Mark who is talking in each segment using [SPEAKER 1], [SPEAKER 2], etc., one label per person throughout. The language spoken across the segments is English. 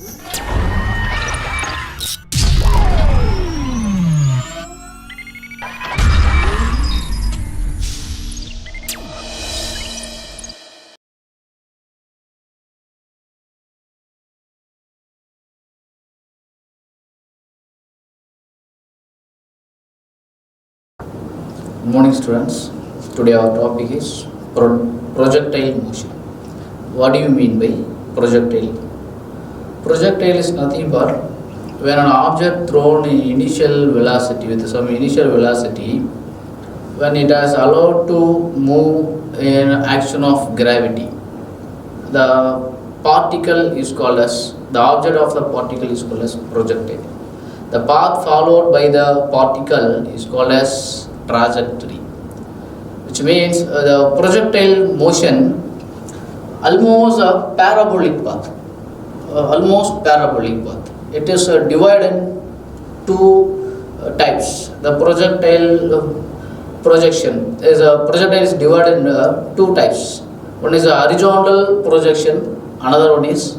[SPEAKER 1] Good morning, students. Today our topic is projectile motion. What do you mean by projectile? Projectile is nothing but when an object thrown in initial velocity with some initial velocity, when it is allowed to move in action of gravity, the particle is called as the object of the particle is called as projectile. The path followed by the particle is called as trajectory, which means the projectile motion almost a parabolic path, It is divided in two types. The projectile projection is a projectile is divided in two types. One is a horizontal projection, another one is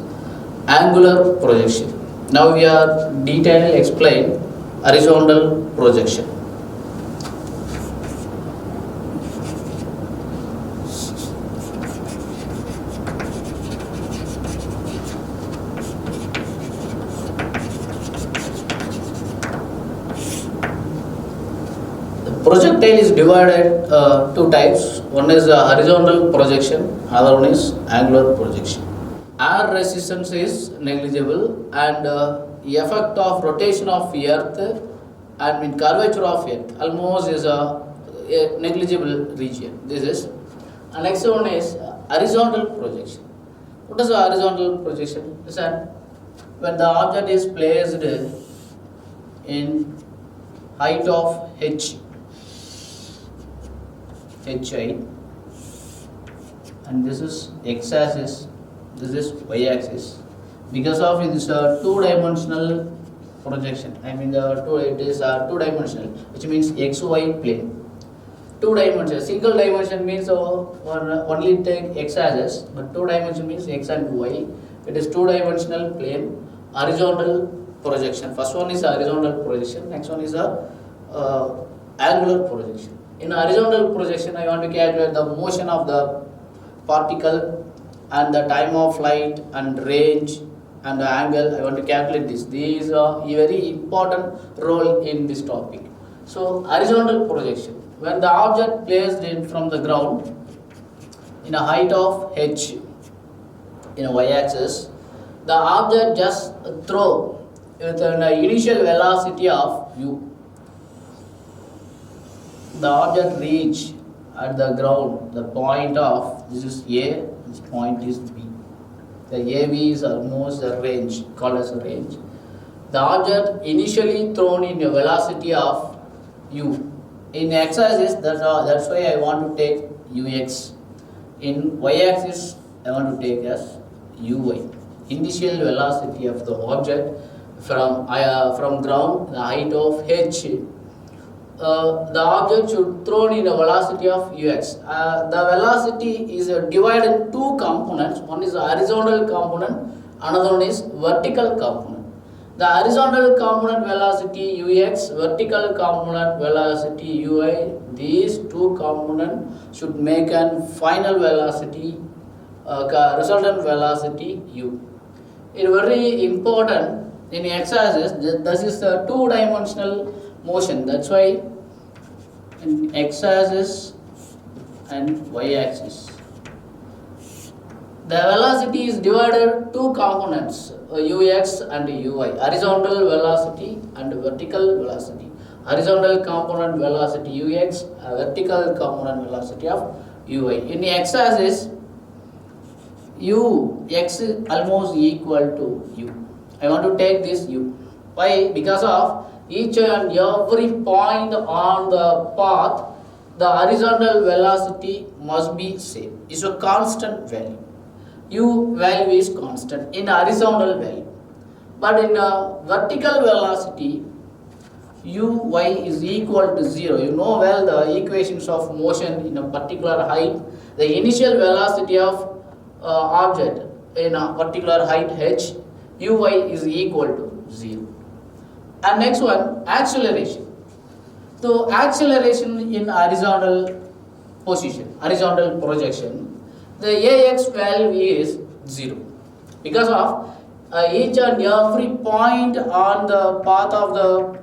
[SPEAKER 1] angular projection. Now we are detailedly explain horizontal projection. Projectile is divided two types. One is horizontal projection, other one is angular projection. Air resistance is negligible, and effect of rotation of earth and curvature of earth almost is a negligible region. This is. And next one is horizontal projection. What is a horizontal projection? Listen, when the object is placed in height of hi, and this is x-axis, this is y-axis. Because of this two-dimensional projection, it is two-dimensional, which means xy plane. Two-dimensional, single dimension means only take x-axis, but two-dimension means x and y. It is two-dimensional plane, horizontal projection. First one is horizontal projection, next one is angular projection. In horizontal projection, I want to calculate the motion of the particle and the time of flight and range and the angle. I want to calculate this. These are a very important role in this topic. So, horizontal projection. When the object placed in from the ground in a height of h in a y-axis, the object just throw with an initial velocity of u. The object reach at the ground the point of, this is A, this point is B. The AB is almost a range, called as a range. The object initially thrown in a velocity of u. In x-axis, that's why I want to take ux. In y-axis, I want to take as uy. Initial velocity of the object from ground, the height of h. The object should thrown in a velocity of ux. The velocity is divided in two components. One is a horizontal component, another one is vertical component. The horizontal component velocity ux, vertical component velocity ui. These two components should make a final velocity, resultant velocity u. It is very important in x-axis. This is a two-dimensional motion. That's why in x-axis and y-axis, the velocity is divided two components, ux and ui. Horizontal velocity and vertical velocity. Horizontal component velocity ux, vertical component velocity of ui. In x-axis, ux is almost equal to u. I want to take this u. Why? Because of each and every point on the path, the horizontal velocity must be same. It's a constant value. U value is constant in horizontal value. But in vertical velocity, uy is equal to 0. You know well the equations of motion in a particular height. The initial velocity of object in a particular height h uy is equal to 0. And next one, acceleration. So acceleration in horizontal position, horizontal projection, the ax value is 0 because of each and every point on the path of the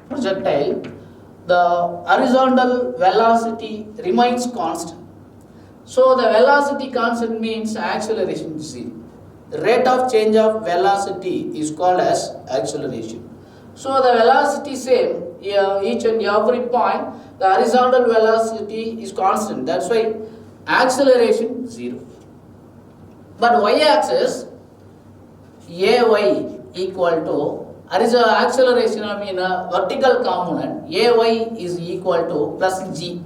[SPEAKER 1] projectile, the horizontal velocity remains constant. So the velocity constant means acceleration is 0. The rate of change of velocity is called as acceleration. So the velocity same each and every point, the horizontal velocity is constant. That's why acceleration 0. But y-axis ay equal to acceleration, I mean vertical component ay is equal to plus g.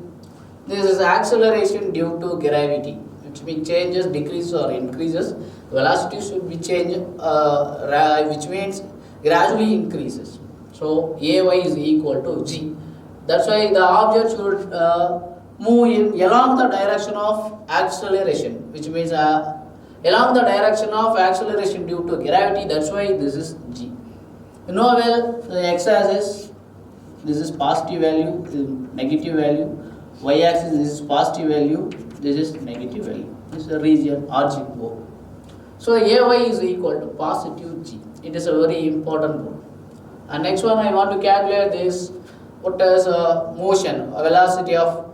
[SPEAKER 1] This is acceleration due to gravity, which means changes, decreases or increases. Velocity should be changed, which means gradually increases. So ay is equal to g. That's why the object should move in along the direction of acceleration, which means along the direction of acceleration due to gravity. That's why this is g. You know well, the x-axis, this is positive value, this is negative value. Y-axis, this is positive value, this is negative value. This is the region origin O. So ay is equal to positive g. It is a very important one. And next one, I want to calculate this. What is motion, velocity of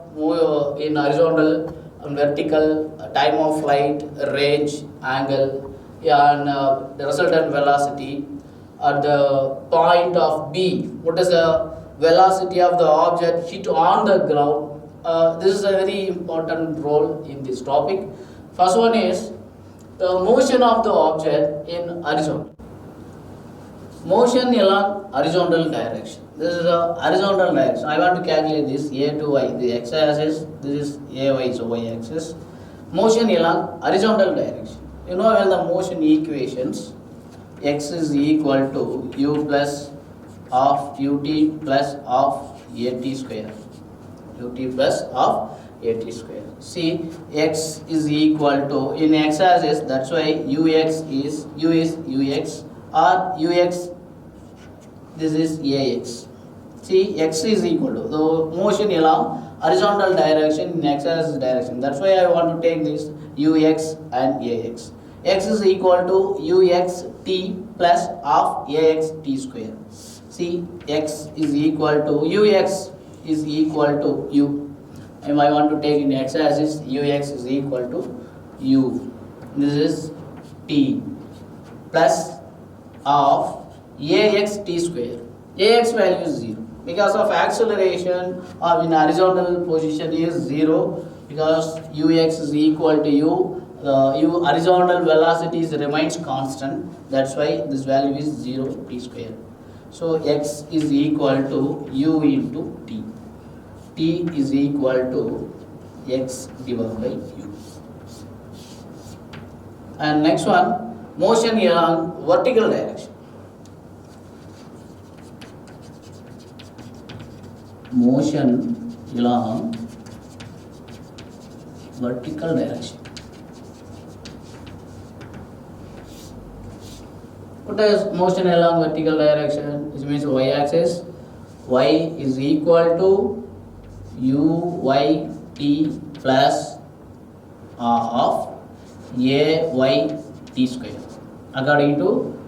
[SPEAKER 1] in horizontal and vertical, time of flight, range, angle, and the resultant velocity at the point of B. What is the velocity of the object hit on the ground? This is a very important role in this topic. First one is the motion of the object in horizontal. Motion along horizontal direction. This is a horizontal direction. I want to calculate this a to y, the x-axis. This is ay, so y-axis. Motion along horizontal direction. You know well the motion equations. X is equal to u plus of ut plus of at square. Ut plus of at square. See, x is equal to, in x-axis, that's why ux is ux or ux, this is ax. See, x is equal to the motion along horizontal direction in x-axis direction. That's why I want to take this ux and ax. X is equal to ux t plus of ax t square. See, x is equal to ux is equal to u. And I want to take in x-axis, ux is equal to u. This is t plus of ax t square. Ax value is 0 because of acceleration of in horizontal position is 0 because ux is equal to u. Horizontal velocity remains constant. That's why this value is 0 t square. So x is equal to u into t. T is equal to x divided by u. And next one, motion along vertical direction. Motion along vertical direction. What is motion along vertical direction? It means y-axis. Y is equal to u t plus of a t square according to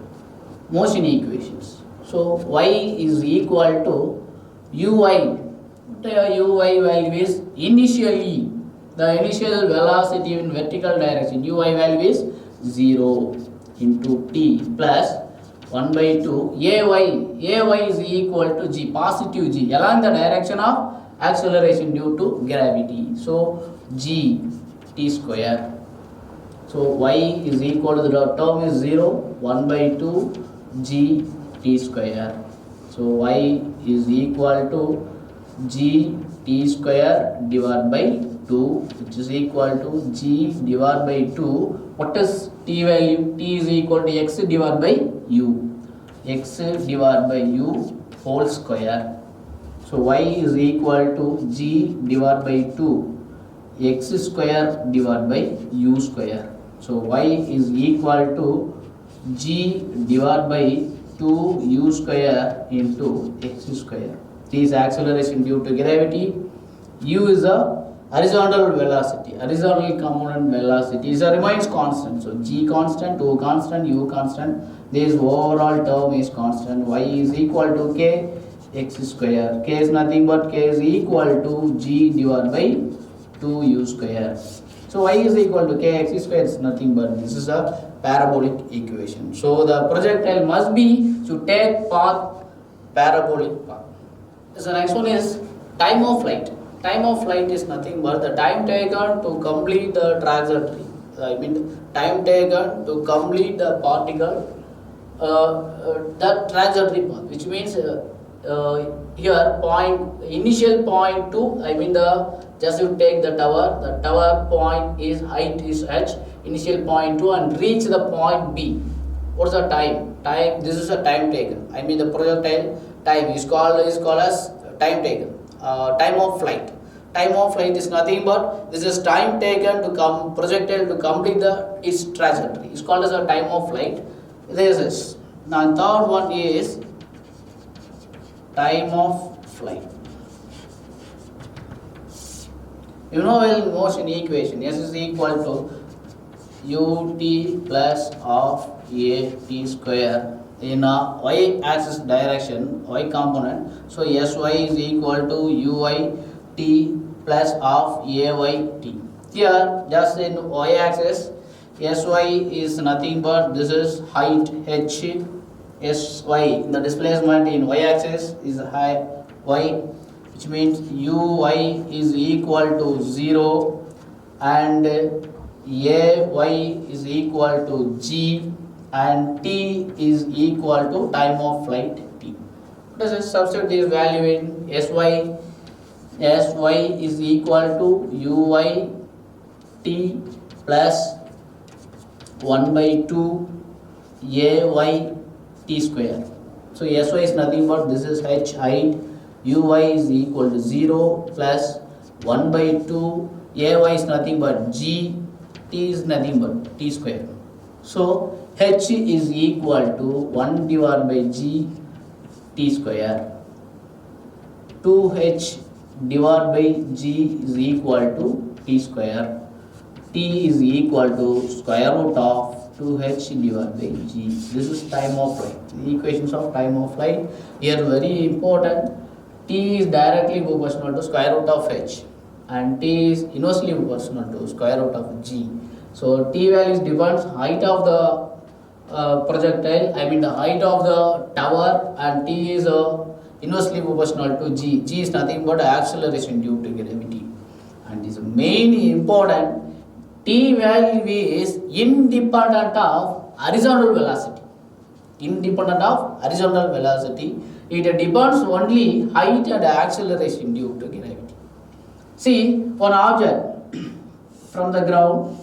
[SPEAKER 1] motion equations. So y is equal to uy. Uy value is initially the initial velocity in vertical direction. Uy value is 0 into t plus 1 by 2 ay is equal to g, positive g, along the direction of acceleration due to gravity. So g t square. So y is equal to the term is 0, 1 by 2 g t square. So y is equal to g t square divided by 2, which is equal to g divided by 2. What is t value? T is equal to x divided by u. X divided by u whole square. So y is equal to g divided by 2 x square divided by u square. So y is equal to g divided by 2u square into x square. T is acceleration due to gravity. U is a horizontal velocity, horizontal component velocity is a remains constant. So g constant, 2 constant, u constant. This overall term is constant. Y is equal to k x square. K is nothing but k is equal to g divided by 2u square. So y is equal to k x square is nothing but this is a parabolic equation. So the projectile must be to take path parabolic path. So the next one is time of flight. Time of flight is nothing but the time taken to complete the trajectory. I mean time taken to complete the particle that trajectory path, which means here point initial point to, I mean the just you take the tower point is height is h, initial point to and reach the point B. What's the time? This is a time taken. I mean the projectile time is called as time taken. Time of flight. Time of flight is nothing but this is time taken to projectile to complete its trajectory. It's called as a time of flight. This is. Now third one is time of flight. You know well motion equation. S is equal to ut plus of a t square in a y axis direction, y component. So sy is equal to uy t plus of ay t. Here just in y axis sy is nothing but this is height h, sy the displacement in y axis is high y, which means uy is equal to 0 and ay is equal to g and t is equal to time of flight t. Let us substitute this value in sy. Sy is equal to uy t plus 1 by 2 ay t square. So sy is nothing but this is h height, uy is equal to 0 plus 1 by 2 ay is nothing but g, t is nothing but t square. So h is equal to 1 divided by g t square. 2h divided by g is equal to t square. T is equal to square root of 2h divided by g. This is time of flight. The equations of time of flight here very important. T is directly proportional to square root of h and t is inversely proportional to square root of g. So t values depends height of the projectile, I mean the height of the tower, and t is inversely proportional to g. G is nothing but acceleration due to gravity. And is main important, t value is independent of horizontal velocity. Independent of horizontal velocity, it depends only height and acceleration due to gravity. See, one object from the ground,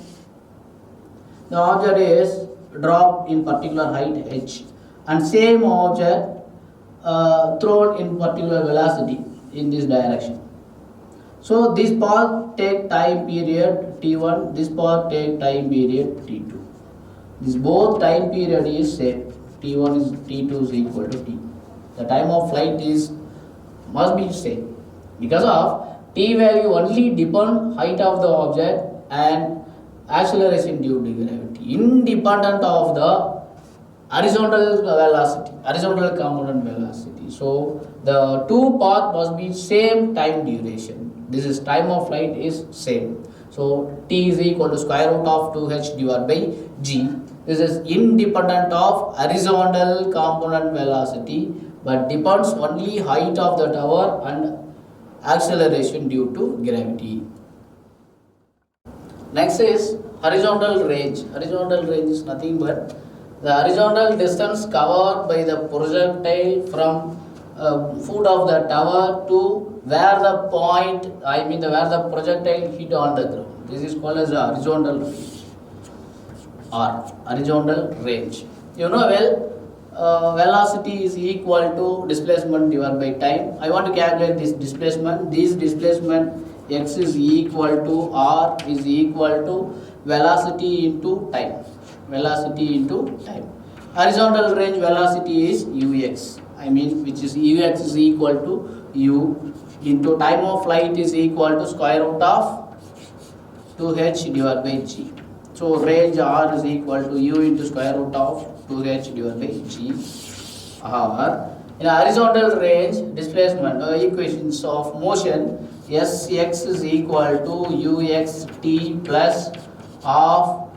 [SPEAKER 1] the object is dropped in particular height h, and same object thrown in particular velocity in this direction. So this path take time period t1, this path take time period t2. This both time period is same. T1 is t2 is equal to t. The time of flight is must be same because of t value only depend height of the object and acceleration due to gravity, independent of the horizontal velocity, horizontal component velocity. So the two path must be same time duration. This is time of flight is same. So t is equal to square root of 2h divided by g. This is independent of horizontal component velocity, but depends only height of the tower and acceleration due to gravity. Next is horizontal range. Horizontal range is nothing but the horizontal distance covered by the projectile from foot of the tower to where the point, I mean where the projectile hit on the ground. This is called as a horizontal range or horizontal range. You know well, velocity is equal to displacement divided by time. I want to calculate this displacement. This displacement x is equal to r is equal to velocity into time. Velocity into time. Horizontal range velocity is ux. I mean, which is ux is equal to u into time of flight is equal to square root of 2h divided by g. So range r is equal to u into square root of 2h divided by g. Or in a horizontal range displacement equations of motion, Sx is equal to uxt plus of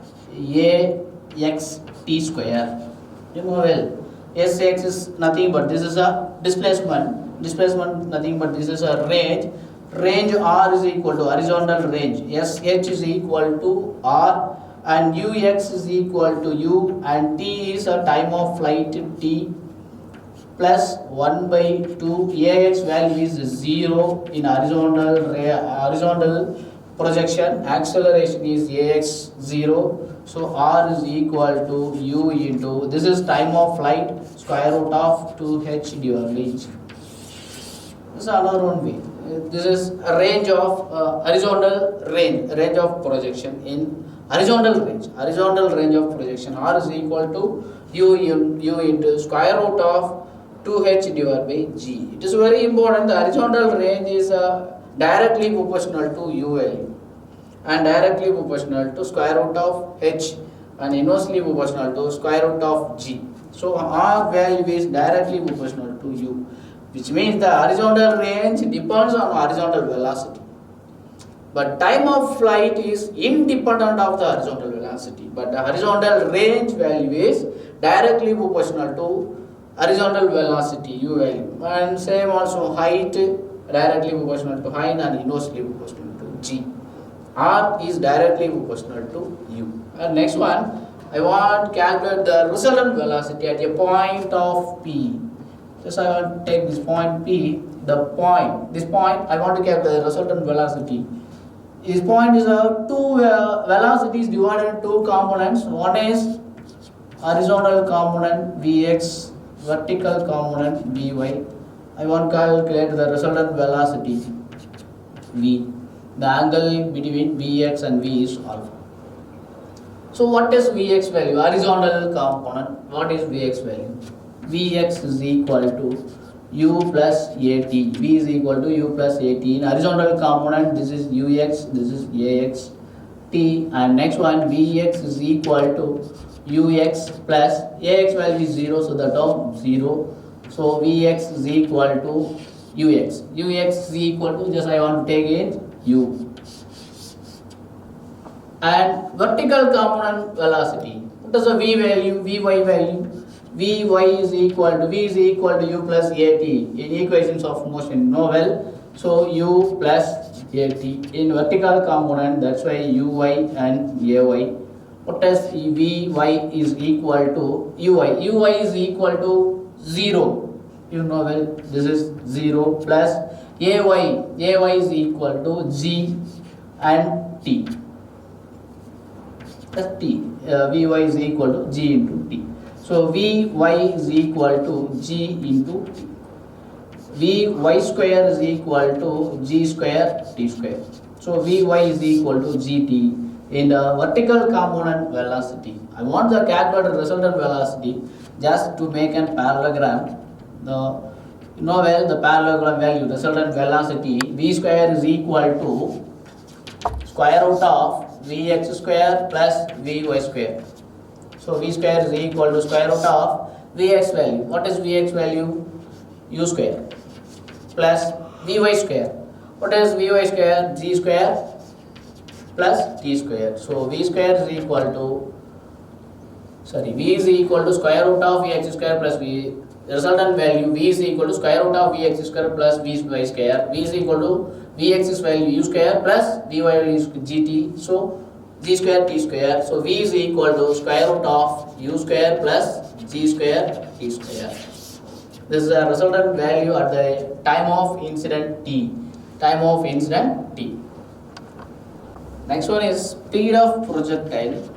[SPEAKER 1] axt square. You know well, Sx is nothing but this is a displacement nothing but this is a range r is equal to horizontal range, sh is equal to r and ux is equal to u and t is a time of flight t plus 1 by 2. Ax value is 0 in horizontal projection, acceleration is ax 0, so r is equal to u into this is time of flight square root of 2h divided by g. This is another one way. This is a range of horizontal range of projection in horizontal range of projection. R is equal to u into square root of 2h divided by g. It is very important. The horizontal range is directly proportional to u value and directly proportional to square root of h and inversely proportional to square root of g. So r value is directly proportional to u, which means the horizontal range depends on horizontal velocity. But time of flight is independent of the horizontal velocity. But the horizontal range value is directly proportional to horizontal velocity u value, and same also height directly proportional to height and inversely proportional to g. R is directly proportional to u. And next one, I want to calculate the resultant velocity at a point of P. Just I want to take this point P, this point I want to calculate the resultant velocity. This point is two velocities divided into two components. One is horizontal component Vx, vertical component Vy. I want to calculate the resultant velocity V. The angle between Vx and V is alpha. So what is Vx value? Horizontal component. What is Vx value? Vx is equal to u plus at. V is equal to u plus at. In horizontal component, this is ux, this is ax t, and next one Vx is equal to ux plus ax value is 0, so the term 0. So Vx is equal to ux. Ux is equal to, just I want to take it u. And vertical component velocity. What is the v value? Vy value. Vy is equal to v is equal to u plus at in equations of motion. Know well. So u plus at in vertical component. That's why uy and ay. What is vy is equal to uy? Uy is equal to 0. You know well. This is 0 plus ay. Ay is equal to g and t. That's t. Vy is equal to g into t. So Vy is equal to g into t. Vy square is equal to g square t square. So Vy is equal to gt in the vertical component velocity. I want the calculated resultant velocity just to make a parallelogram. You know well the parallelogram value, resultant velocity v square is equal to square root of vx square plus vy square. So v square is equal to square root of vx value. What is vx value? U square plus vy square. What is vy square? G square plus t square. So v square is equal to v is equal to square root of vx square plus v. Resultant value v is equal to square root of vx square plus vy square. V is equal to vx value u square plus vy value is gt. So g square t square. So v is equal to square root of u square plus g square t square. This is the resultant value at the time of incident t. Next one is speed of projectile.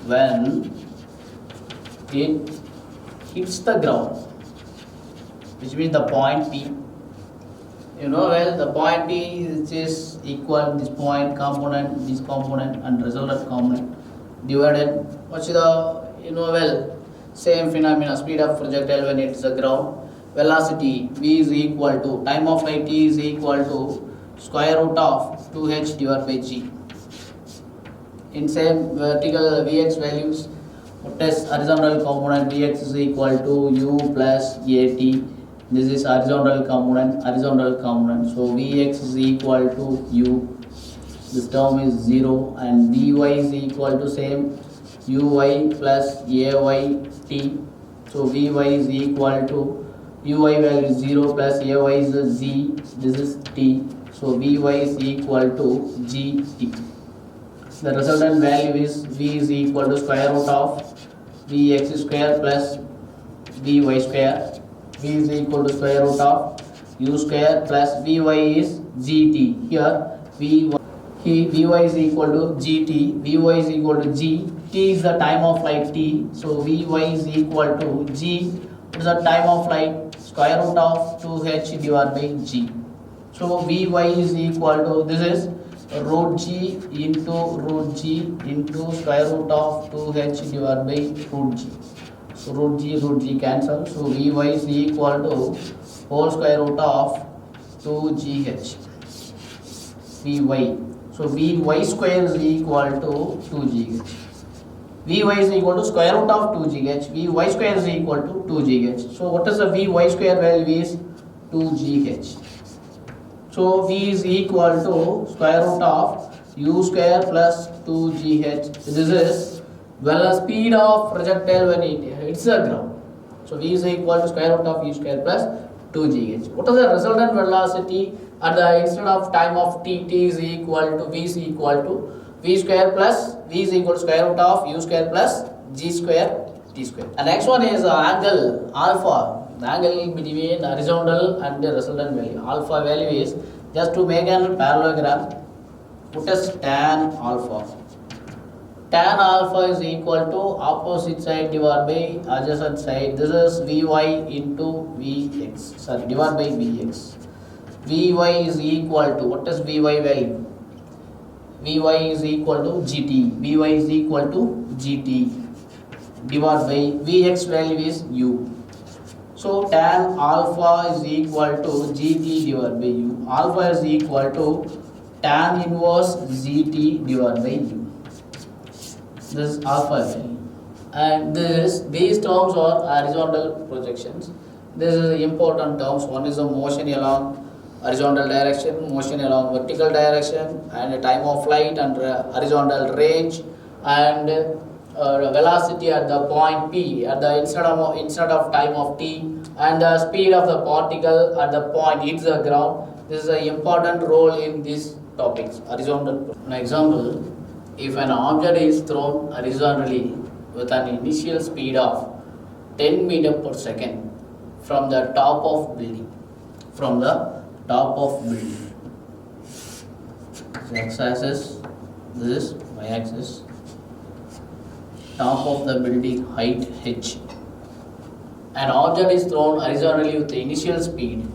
[SPEAKER 1] When it hits the ground, which means the point P. you know well the point P is equal this point component, this component and resultant component divided what's the same phenomena, speed of projectile when it is the ground, velocity V is equal to time of flight T is equal to square root of 2h divided by g. In same vertical Vx values, what is horizontal component Vx is equal to u plus at. This is horizontal component. So Vx is equal to u. This term is 0 and dy is equal to same uy plus ayt. So Vy is equal to uy value is 0 plus ay is z. This is t. So Vy is equal to gt. The resultant value is V is equal to square root of Vx square plus Vy square. V is equal to square root of u square plus Vy is gt. Here Vy is equal to gt. Vy is equal to g. T is the time of flight t. So Vy is equal to g. What is the time of flight? Square root of 2h divided by g. So Vy is equal to, this is root g into square root of 2h divided by root g. So root g cancel. So Vy is equal to whole square root of 2gh. Vy. So Vy square is equal to 2gh. Vy is equal to square root of 2gh. Vy square is equal to 2gh. So what is the Vy square value is 2gh. So V is equal to square root of u square plus 2gh. This is speed of projectile when it hits the ground. So V is equal to square root of u square plus 2gh. What is the resultant velocity at the instead of time of t? T is equal to V is equal to v square plus V is equal to square root of u square plus g square t square. And next one is angle alpha. The angle between horizontal and the resultant value. Alpha value is, just to make an parallelogram, put as tan alpha. Tan alpha is equal to opposite side divided by adjacent side. This is Vy into Vx. Sorry, divided by Vx. Vy is equal to, what is Vy value? Vy is equal to gt. Vy is equal to gt divided by Vx value is u. So tan alpha is equal to gt divided by u. Alpha is equal to tan inverse gt divided by u. This is alpha value. And these terms are horizontal projections. This is important terms. One is the motion along horizontal direction, motion along vertical direction, and time of flight and horizontal range, and velocity at the point P at the instead of time of t, and the speed of the particle at the point hits the ground. This is an important role in these topics. Horizontal. An example: if an object is thrown horizontally with an initial speed of 10 meters per second from the top of building, x-axis, this is y-axis, top of the building height h. An object is thrown horizontally with the initial speed.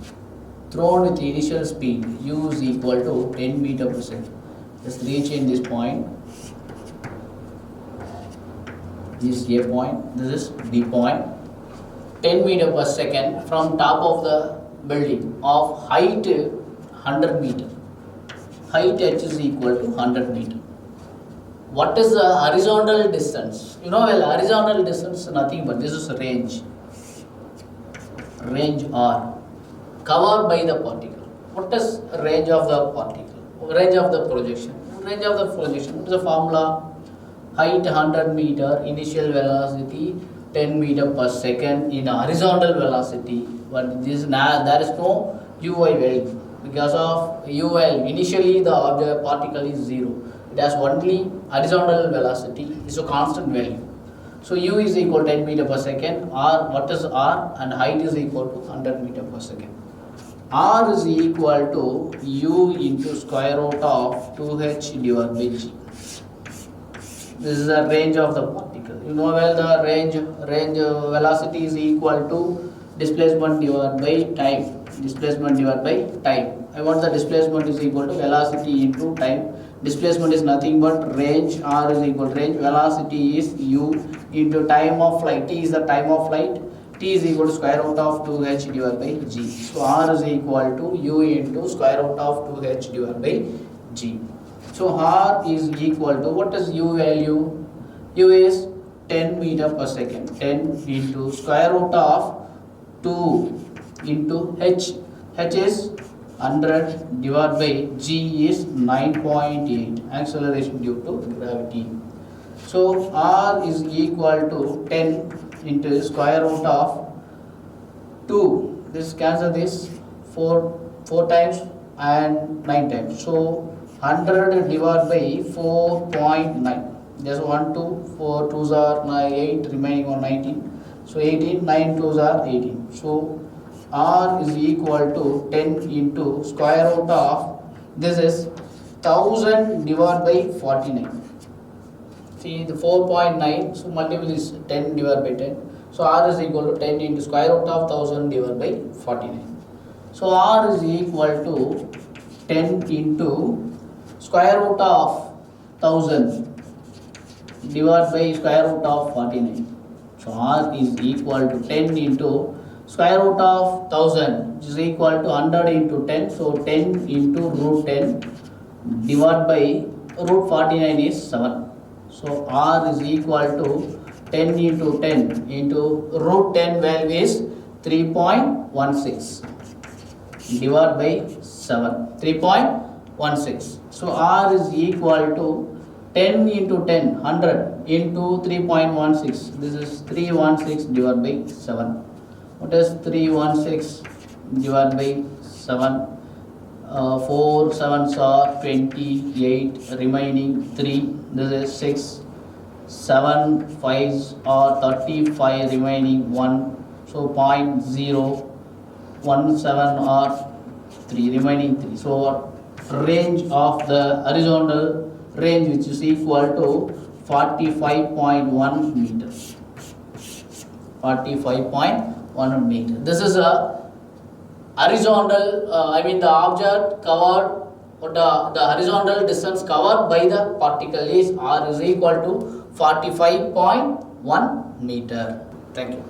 [SPEAKER 1] U is equal to 10 meters per second. Just reach in this point. This is A point. This is B point. 10 meters per second from top of the building of height 100 meters. Height h is equal to 100 meters. What is the horizontal distance? Horizontal distance is nothing but this is range. Range R covered by the particle. What is range of the particle? Range of the projection. What is the formula? Height 100 meter, initial velocity 10 meter per second in horizontal velocity. But there is no uy value. Because of ul, initially the object particle is 0. It has only horizontal velocity, is a constant value. So u is equal to 10 meter per second. R, what is R? And height is equal to 100 meter per second. R is equal to u into square root of 2h divided by g. This is the range of the particle. The range velocity is equal to displacement divided by time. I want the displacement is equal to velocity into time. Displacement is nothing but range, r is equal to range, velocity is u into time of flight, t is the time of flight, t is equal to square root of 2h divided by g. So r is equal to u into square root of 2h divided by g. So r is equal to, what is u value? U is 10 meter per second. 10 into square root of 2 into h. H is 100 divided by g is 9.8, acceleration due to gravity. So r is equal to 10 into square root of 2. This cancel this 4 times and 9 times. So 100 divided by 4.9. Just 1, 2, 4 2s are 8, remaining on 19. So 18, 9 2s are 18. So r is equal to 10 into square root of, this is 1000 divided by 49. See the 4.9, so multiple is 10 divided by 10. So r is equal to 10 into square root of 1000 divided by 49. So r is equal to 10 into square root of 1000 divided by square root of 49. So r is equal to 10 into square root of 1000, which is equal to 100 into 10. So 10 into root 10 divided by root 49 is 7. So r is equal to 10 into 10 into root 10 value is 3.16 divided by 7, 3.16. So r is equal to 10 into 10, 100 into 3.16. This is 316 divided by 7. What is 316 divided by 7? 4 7s are 28, remaining 3. This is 6. 7 5s are 35, remaining 1. So 0.017 are 3, remaining 3. So range of the horizontal range, which is equal to 45.1 meters. 45.1 meter. This is a horizontal, the object covered, or the horizontal distance covered by the particle is r is equal to 45.1 meter. Thank you.